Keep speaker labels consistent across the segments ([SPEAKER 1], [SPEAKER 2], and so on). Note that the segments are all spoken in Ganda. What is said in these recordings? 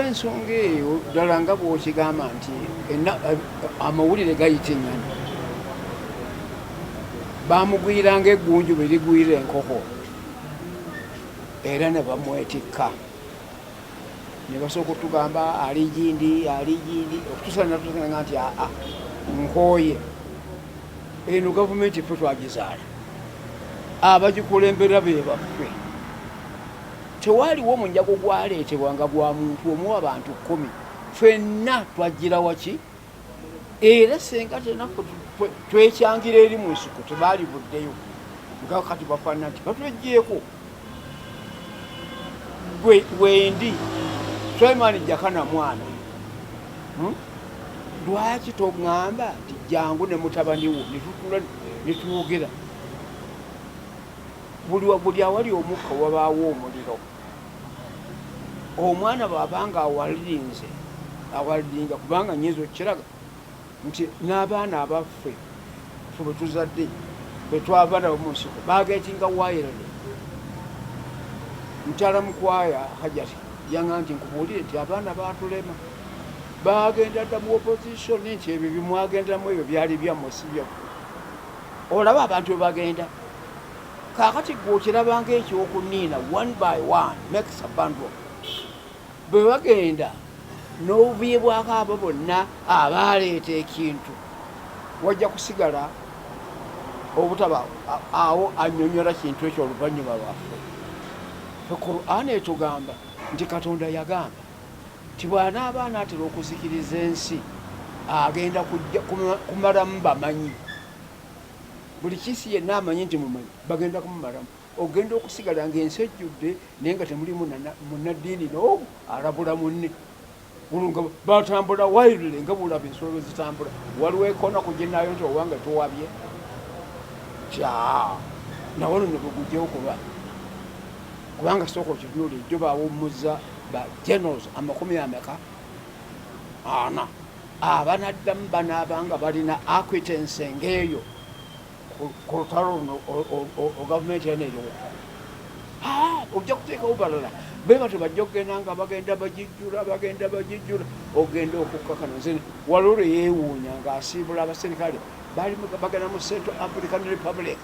[SPEAKER 1] olw'ensonga eyo ddala nga bw'okigamba nti amawulire gayita ennyana baamugwiranga eggunju bwe ligwira enkoko era ne bamwetikka ne basooka okutugamba aligindi okutuusa nti nkooye eno gavumenti ffe twagizaala abagikulembera be baffe tewaaliwo omunyago gwaleetebwanga gwa muntu omu abantu 10 ffenna twagira waki era senga tenaffe twekyangira eri mu nsiko tebaalivuddeyo nga kati bafaanana nti batweggyeko wendi Sulaiman Jakana mwana lwaki toŋŋamba nti jangu ne mutabani wo netutula netwogera buli awali omukka wabaawo omuliro omwana bw'abanga awaliringa kubanga nyiza okiraga nti n'abaana abaffe ffe bwe tuzadde bwe twava nabo mu nsiko baagetinga wayirane mukyala mukwaya Hajjati yanga nti nkubuulire nti abaana baatulema bagenda dda mu opposition nti ebyo bimwagenderamu ebyo byali byammwe si byaffe olaba abantu bwe bagenda kaakati gwe okirabanga ekyokuniina one by one makes a bundle bwe bagenda n'obuviibwako abo bonna abaaleeta ekintu wajja kusigala obutaba awo annyonnyola kintu ekyo oluvannyuma lwaffe Qur'an etugamba nti Katonda yagamba nti bw'anaaba anaatera okuzikiriza ensi agenda kumalamu bamanyi buli kisi yenna amanyi nti mumanyi bagenda kumumalamu ogenda okusigala ng'ensi ejjudde naye nga temulimu munnaddiini n'omu alabula munne bulunga batambula wairire nga bulaba ensolo bwe zitambula waliwo ekoona kuginaayo nti obanga towabye nawo no ne bwe gujjawo kuba kubanga sooka okitunula ejjo baawummuza ba generals 40 abanaddamu banaabanga balina acquitance ng'eyo ku lutalo luno gavumenti ena eriwo ojja kuteekawo balala be bato bajja okugenda nga bagenda bagijjula ogenda okukkakana nze waliwo lwe yeewuunya ng'asiibula abaserikale baali bagenda mu Central African Republic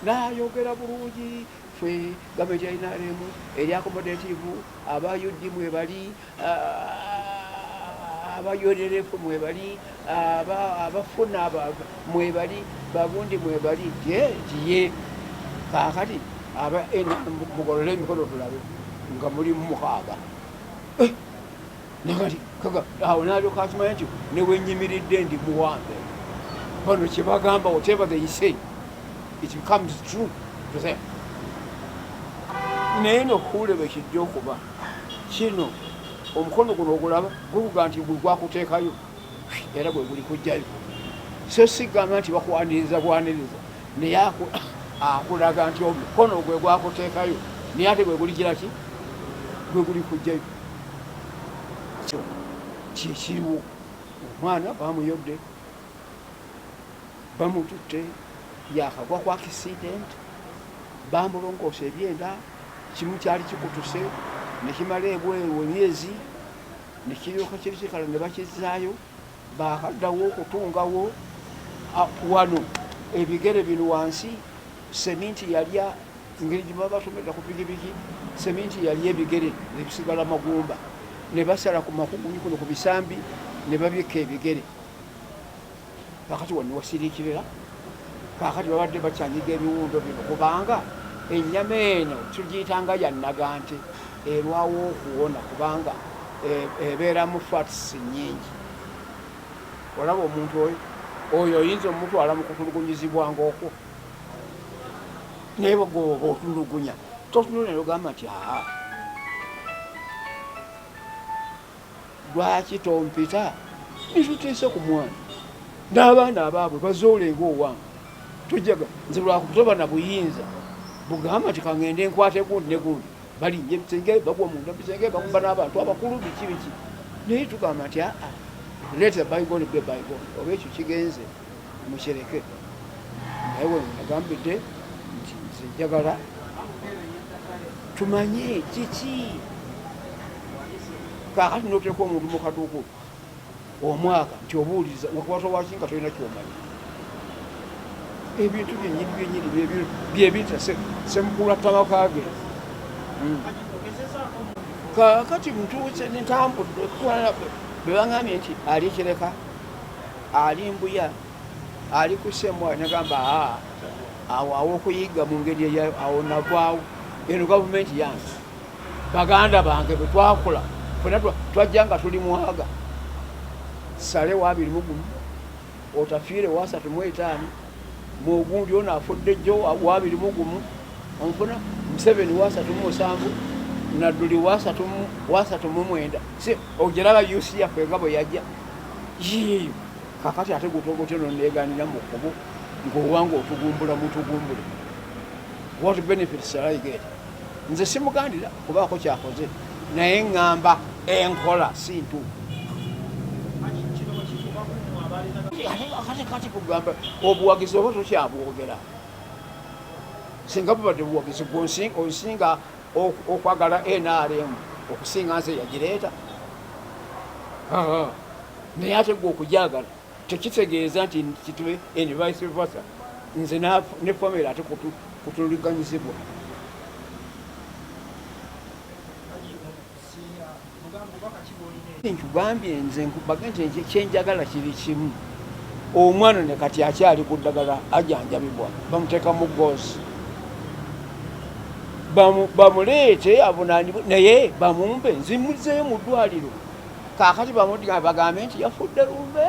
[SPEAKER 1] n'ayogera bulungi ffe gavumenti yalinaremu eri accommodative aba UD mwebali aba UNLF mwebali abafuna mwebali bagundi mwebali tiye kaakati mugolole emikono tulabe nga mulimu 6 nakati kaga awo nalyoka akimanya nti newenyimiridde ndi muwambe bano kyebagamba whatever they say it becomes true to them naye nokuule bwe kijja okuba kino omukono guno ogulaba guvuga nti gwe gwakuteekayo era gwe guli kujjayo so sigamba nti bakwaniriza bwaniriza naye akulaga nti omukono gwe gwakuteekayo naye ate gwe guli kiraki gwe guli kujjayo kyekiriwo omwana bamuyodde bamututte yakagwa ku accident bamulongoosa ebyenda kimu kyali kikutuse nekimala ebweru emyezi nekiryoka kiri kikala ne bakizaayo bakaddawo okutungawo wano ebigere bino wansi seminti yalya engeri gye baba batomera ku pikipiki seminti yalya ebigere nebisigala magumba ne basala ku makugunyi kuno ku bisambi ne babikka ebigere kakati wano wasiriikirira kakati babadde bakyanyiga ebiwundo bino kubanga ennyama eno tugiyitanga yannagante erwawo okuwona kubanga ebeeramu fats nnyingi olaba omuntu oyo oyinza omutwala mu kutulugunyizibwanga okwo naye bwoba otulugunya totunula nogamba nti lwaki tompita nituteese ku mwana n'abaana abaabwe bazoolenga owange tujaga nze lwakutoba na buyinza bugamba nti kangende enkwate gundi ne gundi balinye ebisenge bagwa munda bisenge bakuba n'abantu abakulu biki naye tugamba nti leeta bayigone be bayigone oba ekyo kigenze mukireke naye we nagambidde nti nze njagala tumanye kiki kakati noteeka omuntu mu katuuku omwaka nti obuuliza wakwata waki nga tolina kyomanyi ebintu byenyini byebiyita semukula tamakage kakati ntuuse nentambudde bebangambye nti ali kireka ali mbuya ali kusemwa nagamba awo okuyiga mu ngeri eyayo awo navaawo eno gavumenti yange baganda bange bwe twakula fena twajja nga tuli mwaga sale wa 21 otafiire wa 35 mugundi ono afudde jjo wa 21 onfuna Museveni wa 37 Nadduli wa 39 si ogiraba yusi yaffe nga bwe yajja kakati ate gutogote noneeganira mu kkubo ng'owanga otugumbula mutugumbule what benefits shall I get nze simugandira kubaako kyakoze naye ŋŋamba enkola si ntuufu kati kugamba obuwagizi oba tokyabwogera singa bubadde buwagizi onsinga okwagala NRM okusinga nze yagireeta naye ate gwe okujagala tekitegeeza nti kitube and vice versa nze ne famire ate kutuliganyizibwa nkugambye nze nkubage nti kyenjagala kiri kimu omwana ne kati akyali ku ddagala ajanjabibwa bamuteeka mu goosi bamuleete avunaanibwe naye bamumpe nzimuzeeyo mu ddwaliro kakati bamudiga bagambe nti yafudde lumbe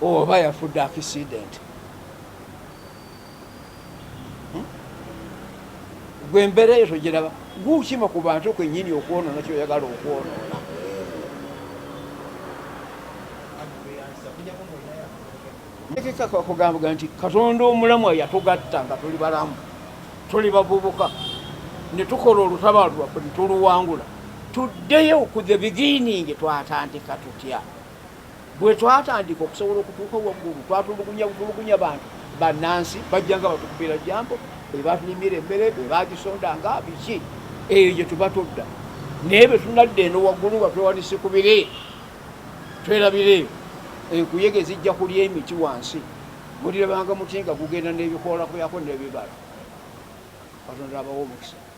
[SPEAKER 1] oba yafudde accident gwe embeera eyo togiraba guukima ku bantu kwennyini okwonoona kyoyagala okwonoona kugamba nti Katonda omulamu yatugatta nga tuli balamu tuli bavubuka ne tukola olutaba lwaffe ne tuluwangula tuddeyo ku the beginning twatandika tutya bwe twatandika okusobola okutuuka waggulu twatulugunya bantu bannansi bajjanga batukubira jambo bebatulimira emmere bebagisondanga biki eyo gye tuba tudda naye bwe tunadde eno waggulu nga twewanise ku bire twerabire enkuyege zijja kulya emiti wansi mulirabanga muti nga gugenda n'ebikoola kuyako n'ebibala Katonda abawo omukisa